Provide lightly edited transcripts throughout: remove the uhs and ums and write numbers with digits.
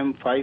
M5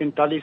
45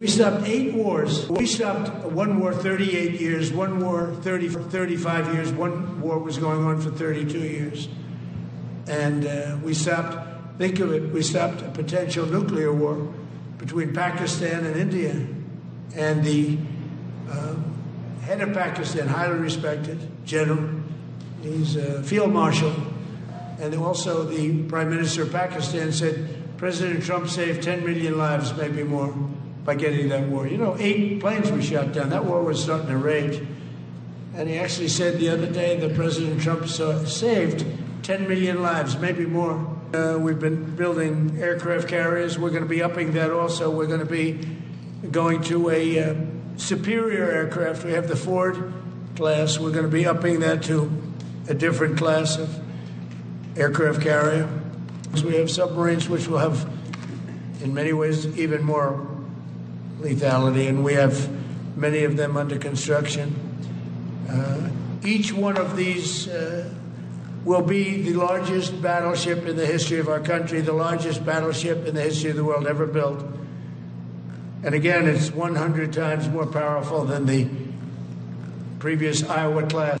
We stopped 8 wars. We stopped one war 38 years, one war 35 years, one war was going on for 32 years. And we stopped, think of it, we stopped a potential nuclear war between Pakistan and India. And the head of Pakistan, highly respected general, he's a field marshal, and also the Prime Minister of Pakistan said President Trump saved 10 million lives, maybe more, by getting that war. You know, 8 planes were shot down. That war was starting to rage. And he actually said the other day that President Trump saved 10 million lives, maybe more. We've been building aircraft carriers. We're going to be upping that also. We're going to be going to a superior aircraft. We have the Ford class. We're going to be upping that to a different class of aircraft carrier. So we have submarines which will have, in many ways, even more lethality, and we have many of them under construction. Each one of these will be the largest battleship in the history of our country, the largest battleship in the history of the world ever built. And again, it's 100 times more powerful than the previous Iowa class.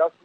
10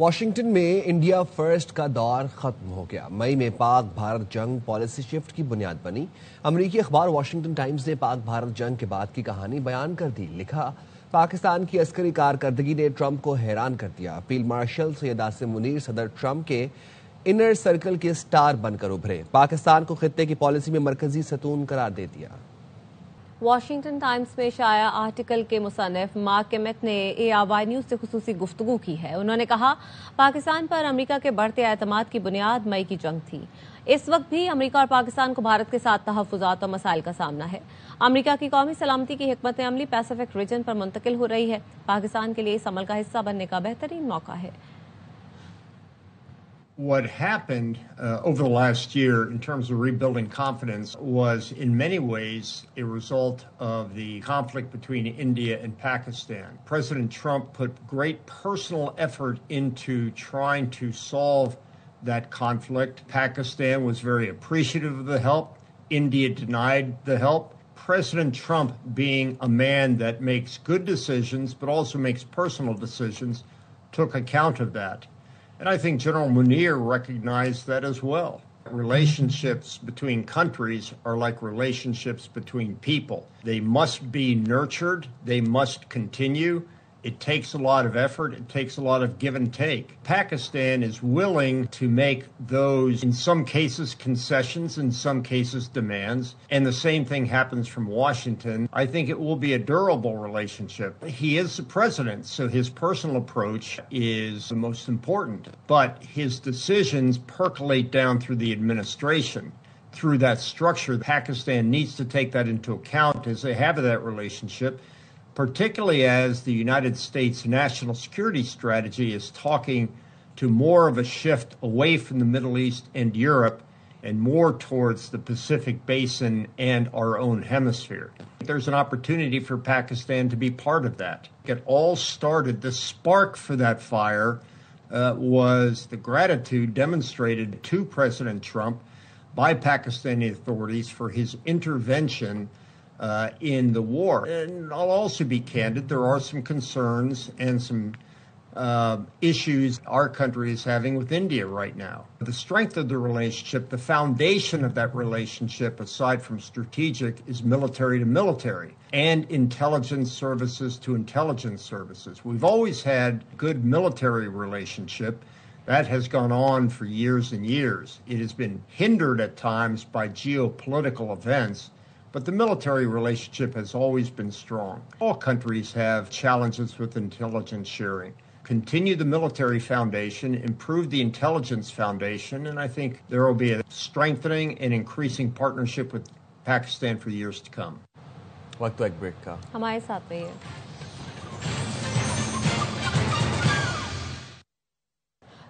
Washington میں India first کا دور ختم ہو گیا. مئی میں پاک بھارت جنگ policy shift کی بنیاد بنی. امریکی اخبار واشنگٹن ٹائمز نے پاک بھارت جنگ کے بعد کی کہانی بیان کر دی. لکھا، پاکستان کی عسکری کارکردگی نے ٹرمپ کو حیران کر دیا. فیلڈ مارشل سید عاصم منیر صدر ٹرمپ کے انر سرکل کے سٹار بن کر ابھرے. پاکستان کو خطے کی پالیسی میں مرکزی ستون قرار دے دیا. واشنگٹن ٹائمز میں شائع آرٹیکل کے مصنف مارک کیمک نے ARY نیوز سے خصوصی گفتگو کی ہے. انہوں نے کہا، پاکستان پر امریکہ کے بڑھتے اعتماد کی بنیاد مئی کی جنگ تھی. اس وقت بھی امریکہ اور پاکستان کو بھارت کے ساتھ تحفظات اور مسائل کا سامنا ہے. امریکہ کی قومی سلامتی کی حکمت عملی پیسیفک ریجن پر منتقل ہو رہی ہے. پاکستان کے لیے اس عمل کا حصہ بننے کا بہترین موقع ہے. What happened over the last year in terms of rebuilding confidence was in many ways a result of the conflict between India and Pakistan. President Trump put great personal effort into trying to solve that conflict. Pakistan was very appreciative of the help. India denied the help. President Trump, being a man that makes good decisions but also makes personal decisions, took account of that. And I think General Munir recognized that as well. Relationships between countries are like relationships between people. They must be nurtured. They must continue. It takes a lot of effort. It takes a lot of give and take. Pakistan is willing to make those, in some cases, concessions, in some cases, demands. And the same thing happens from Washington. I think it will be a durable relationship. He is the president, so his personal approach is the most important. But his decisions percolate down through the administration. Through that structure, Pakistan needs to take that into account as they have that relationship, particularly as the United States national security strategy is talking to more of a shift away from the Middle East and Europe and more towards the Pacific Basin and our own hemisphere. There's an opportunity for Pakistan to be part of that. It all started, the spark for that fire was the gratitude demonstrated to President Trump by Pakistani authorities for his intervention in the war. And I'll also be candid, there are some concerns and some issues our country is having with India right now. The strength of the relationship, the foundation of that relationship, aside from strategic, is military to military and intelligence services to intelligence services. We've always had good military relationship. That has gone on for years and years. It has been hindered at times by geopolitical events, but the military relationship has always been strong. All countries have challenges with intelligence sharing. Continue the military foundation, improve the intelligence foundation, and I think there will be a strengthening and increasing partnership with Pakistan for years to come. وقت ایک break کا. ہمارے ساتھ رہیے.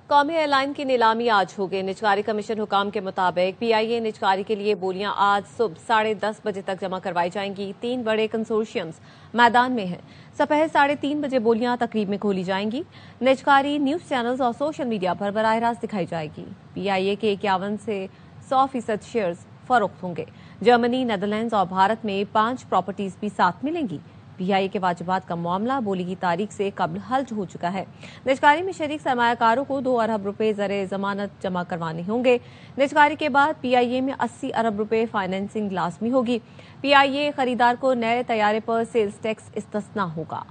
قومی air line کی نیلامی آج ہوگی. نجکاری کمیشن حکام کے مطابق PIA نجکاری کے لیے بولیاں آج صبح 10:30 بجے تک جمع کروائی جائیں گی. 3 بڑے کنسورشیمز میدان میں ہیں. سپہر 3:30 بجے بولیاں تقریب میں کھولی جائیں گی. نجکاری نیوز چینلز اور سوشل میڈیا پر براہ راست دکھائی جائے گی. PIA کے 51 سے 100% شیئرز فروخت ہوں گے. جرمنی، نیدرلینڈز اور بھارت میں 5 پراپرٹیز بھی ساتھ ملیں گی. PIA کے واجبات کا معاملہ بولی کی تاریخ سے قبل حل ہو چکا ہے. نجکاری میں شریک سرمایہ کاروں کو 2 ارب روپے زر ضمانت جمع کروانے ہوں گے. نجکاری کے بعد PIA میں 80 ارب روپے فائنینسنگ لازمی ہوگی. PIA خریدار کو نئے طیارے پر سیلز ٹیکس استثنا ہوگا.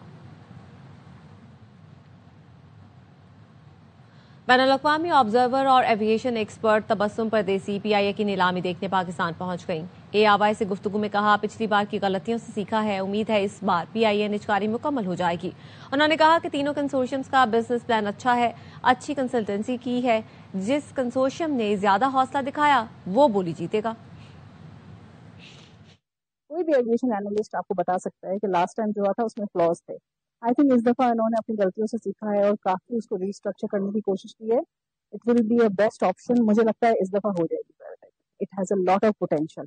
بین الاقوامی آبزرور اور ایویشن ایکسپرٹ تبسم پردیسی PIA کی نیلامی دیکھنے پاکستان پہنچ گئیں. ARY سے گفتگو میں کہا، پچھلی بار کی غلطیوں سے سیکھا ہے. امید ہے اس بار PIA نجکاری مکمل ہو جائے گی. انہوں نے کہا کہ تینوں کنسورشیمز کا بزنس پلان اچھا ہے، اچھی کنسلٹنسی کی ہے. جس کنسورشیم نے زیادہ حوصلہ دکھایا وہ بولی جیتے گا. کوئی بھی ایویشن اینالسٹ آپ کو بتا سکتا ہے کہ لاسٹ ٹائم جو ہوا تھا اس میں فلاز تھے. آئی تھنک اس دفعہ انہوں نے اپنی غلطیوں سے سیکھا ہے اور کافی اس کو ریسٹرکچر کرنے کی کوشش کی ہے. It will be a best option. مجھے لگتا ہے اس دفعہ ہو جائے گی. It has a lot of potential.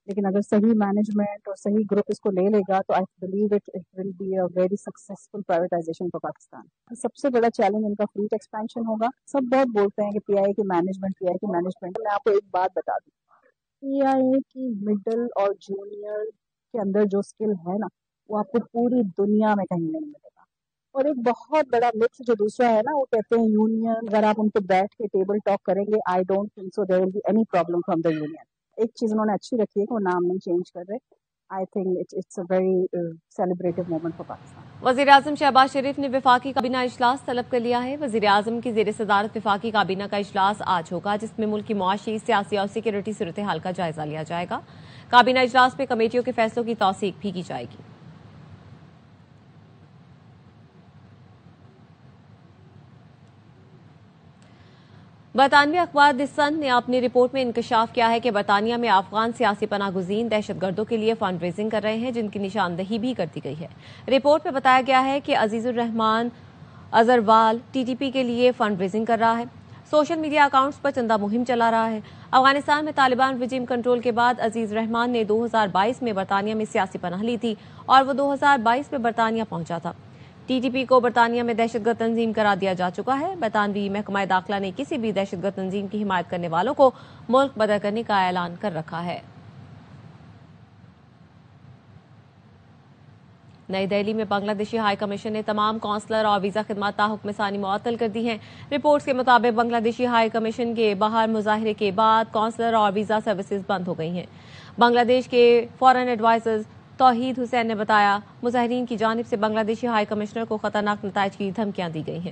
لیکن اگر صحیح مینجمنٹ اور صحیح گروپ اس کو لے لے گا تو I believe it will be a very successful privatization for Pakistan. سب سے بڑا چیلنج ان کا فلیٹ ایکسپینشن ہوگا. سب بہت بولتے ہیں کہ PIA کی مینجمنٹ. میں آپ کو ایک بات بتا دوں، PIA کی مڈل اور جونیئر کے اندر جو اسکل ہے نا، وہ آپ کو پوری دنیا میں کہیں نہیں ملے گا. اور ایک بہت بڑا متھ جو دوسرا ہے نا، وہ کہتے ہیں یونین، اگر آپ ان پہ بیٹھ کے ٹیبل ٹاک کریں گے، I don't think so there will be any problem from the union. ایک چیز انہوں نے اچھی رکھی ہے کہ وہ نام نہیں چینج کر رہے. I think it's a very celebrative moment for Pakistan. وزیر اعظم شہباز شریف نے وفاقی کابینہ اجلاس طلب کر لیا ہے. وزیر اعظم کی زیر صدارت وفاقی کابینہ کا اجلاس آج ہوگا، جس میں ملک کی معاشی، سیاسی اور سیکورٹی صورتحال کا جائزہ لیا جائے گا. کابینہ اجلاس میں کمیٹیوں کے فیصلوں کی توثیق بھی کی جائے گی. برطانوی اخبار دی سن نے اپنی رپورٹ میں انکشاف کیا ہے کہ برطانیہ میں افغان سیاسی پناہ گزین دہشت گردوں کے لیے فنڈ ریزنگ کر رہے ہیں، جن کی نشاندہی بھی کر دی گئی ہے. رپورٹ میں بتایا گیا ہے کہ عزیز الرحمان اظہروال ٹی ٹی پی کے لیے فنڈ ریزنگ کر رہا ہے، سوشل میڈیا اکاؤنٹس پر چندہ مہم چلا رہا ہے. افغانستان میں طالبان رجیم کنٹرول کے بعد عزیز الرحمان نے 2022 میں برطانیہ میں سیاسی پناہ لی تھی اور وہ 2022 میں برطانیہ پہنچا تھا. ٹی ٹی پی کو برطانیہ میں دہشت گرد تنظیم قرار دیا جا چکا ہے. برطانوی محکمہ داخلہ نے کسی بھی دہشت گرد تنظیم کی حمایت کرنے والوں کو ملک بدر کرنے کا اعلان کر رکھا ہے. نئی دہلی میں بنگلہ دیشی ہائی کمیشن نے تمام کونسلر اور ویزا خدمات تاحکم ثانی معطل کر دی ہیں. رپورٹس کے مطابق بنگلہ دیشی ہائی کمیشن کے باہر مظاہرے کے بعد کونسلر اور ویزا سروسز بند ہو گئی ہیں. بنگلہ دیش کے فارن ایڈوائزر توحید حسین نے بتایا مظاہرین کی جانب سے بنگلہ دیشی ہائی کمشنر کو خطرناک نتائج کی دھمکیاں دی گئی ہیں.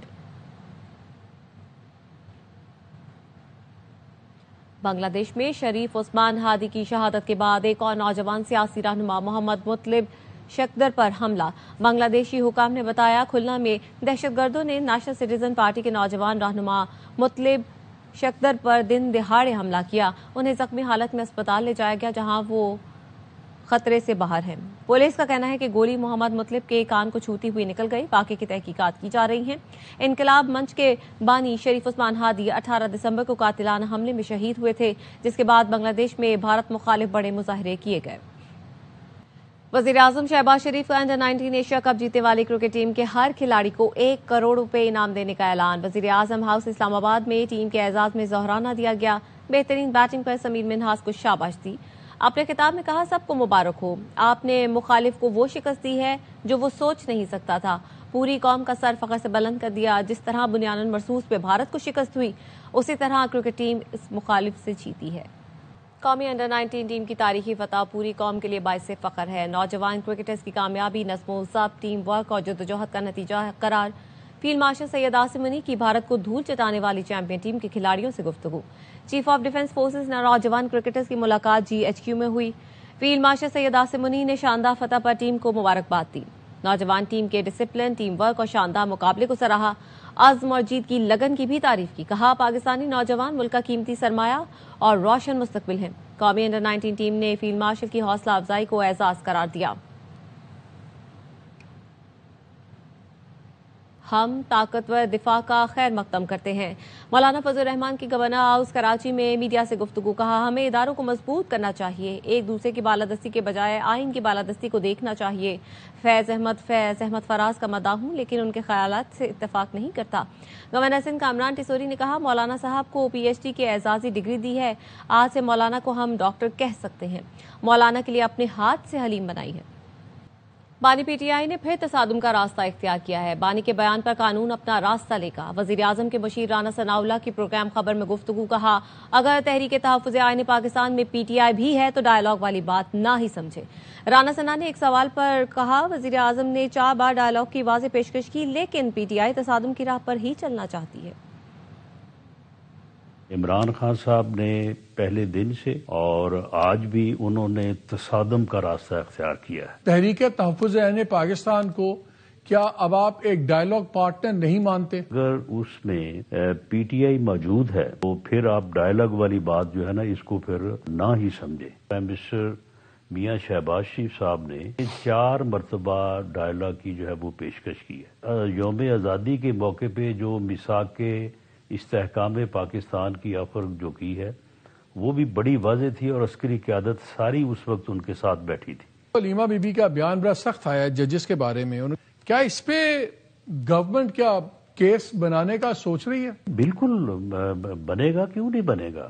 بنگلہ دیش میں شریف عثمان ہادی کی شہادت کے بعد ایک اور نوجوان سیاسی رہنما محمد مطلب شکدر پر حملہ. بنگلہ دیشی حکام نے بتایا کھلنا میں دہشت گردوں نے نیشنل سٹیزن پارٹی کے نوجوان رہنما مطلب شکدر پر دن دہاڑے حملہ کیا. انہیں زخمی حالت میں اسپتال لے جایا گیا جہاں وہ خطرے سے باہر ہیں. پولیس کا کہنا ہے کہ گولی محمد مطلب کے کان کو چھوتی ہوئی نکل گئی. باقی کی تحقیقات کی جا رہی ہیں. انقلاب منچ کے بانی شریف عثمان ہادی 18 دسمبر کو قاتلانہ حملے میں شہید ہوئے تھے، جس کے بعد بنگلہ دیش میں بھارت مخالف بڑے مظاہرے کیے گئے. وزیر اعظم شہباز شریف کا انڈر 19 ایشیا کپ جیتنے والی کرکٹ ٹیم کے ہر کھلاڑی کو 1 کروڑ روپے انعام دینے کا اعلان. وزیر اعظم ہاؤس اسلام آباد میں ٹیم کے اعزاز میں ظہرانہ دیا گیا. بہترین بیٹنگ پر سمیر منہاس کو شاباش دی. اپنے خطاب میں کہا سب کو مبارک ہو، آپ نے مخالف کو وہ شکست دی ہے جو وہ سوچ نہیں سکتا تھا. پوری قوم کا سر فخر سے بلند کر دیا. جس طرح بنیادن مرصوص پہ بھارت کو شکست ہوئی اسی طرح کرکٹ ٹیم اس مخالف سے جیتی ہے. قومی انڈر 19 ٹیم کی تاریخی فتح پوری قوم کے لیے باعث فخر ہے. نوجوان کرکٹرز کی کامیابی نظم و ضبط، ٹیم ورک اور جدوجہد کا نتیجہ قرار. فیلڈ مارشل سید عاصم منی کی بھارت کو دھول چٹانے والی چیمپئن ٹیم کے کھلاڑیوں سے گفتگو. چیف آف ڈیفنس فورسز نوجوان کرکٹرز کی ملاقات GHQ میں ہوئی. فیلڈ مارشل سید عاصم منی نے شاندار فتح پر ٹیم کو مبارکباد دی. نوجوان ٹیم کے ڈسپلن، ٹیم ورک اور شاندار مقابلے کو سراہا. عزم اور جیت کی لگن کی بھی تعریف کی. کہا پاکستانی نوجوان ملک کا قیمتی سرمایہ اور روشن مستقبل ہیں. قومی انڈر 19 ٹیم نے فیلڈ مارشل کی حوصلہ افزائی کو اعزاز قرار دیا. ہم طاقتور دفاع کا خیر مقدم کرتے ہیں. مولانا فضل الرحمان کی گورنر ہاؤس کراچی میں میڈیا سے گفتگو. کہا ہمیں اداروں کو مضبوط کرنا چاہیے، ایک دوسرے کی بالادستی کے بجائے آئین کی بالادستی کو دیکھنا چاہیے. فیض احمد فراز کا مداح ہوں لیکن ان کے خیالات سے اتفاق نہیں کرتا. گورنر سندھ کامران ٹیسوری نے کہا مولانا صاحب کو PhD کی اعزازی ڈگری دی ہے، آج سے مولانا کو ہم ڈاکٹر کہہ سکتے ہیں. مولانا کے لیے اپنے ہاتھ سے حلیم بنائی ہے. بانی PTI نے پھر تصادم کا راستہ اختیار کیا ہے. بانی کے بیان پر قانون اپنا راستہ لے گا. وزیر اعظم کے مشیر رانا ثناءاللہ کی پروگرام خبر میں گفتگو. کہا اگر تحریک تحفظ آئین پاکستان میں PTI بھی ہے تو ڈائیلاگ والی بات نہ ہی سمجھے. رانا ثنا نے ایک سوال پر کہا وزیر اعظم نے 4 بار ڈائیلاگ کی واضح پیشکش کی لیکن PTI تصادم کی راہ پر ہی چلنا چاہتی ہے. عمران خان صاحب نے پہلے دن سے اور آج بھی انہوں نے تصادم کا راستہ اختیار کیا ہے. تحریک تحفظ عین پاکستان کو کیا اب آپ ایک ڈائیلاگ پارٹنر نہیں مانتے؟ اگر اس میں PTI موجود ہے تو پھر آپ ڈائیلاگ والی بات جو ہے نا اس کو پھر نہ ہی سمجھے. پرائم منسٹر میاں شہباز شریف صاحب نے 4 مرتبہ ڈائیلاگ کی جو ہے وہ پیشکش کی ہے. یوم آزادی کے موقع پہ جو میثاق کے استحکام پاکستان کی آفر جو کی ہے وہ بھی بڑی واضح تھی اور عسکری قیادت ساری اس وقت ان کے ساتھ بیٹھی تھی. علیمہ بی بی کا بیان بڑا سخت آیا ججز کے بارے میں، کیا اس پہ گورنمنٹ کیا کیس بنانے کا سوچ رہی ہے؟ بالکل بنے گا، کیوں نہیں بنے گا.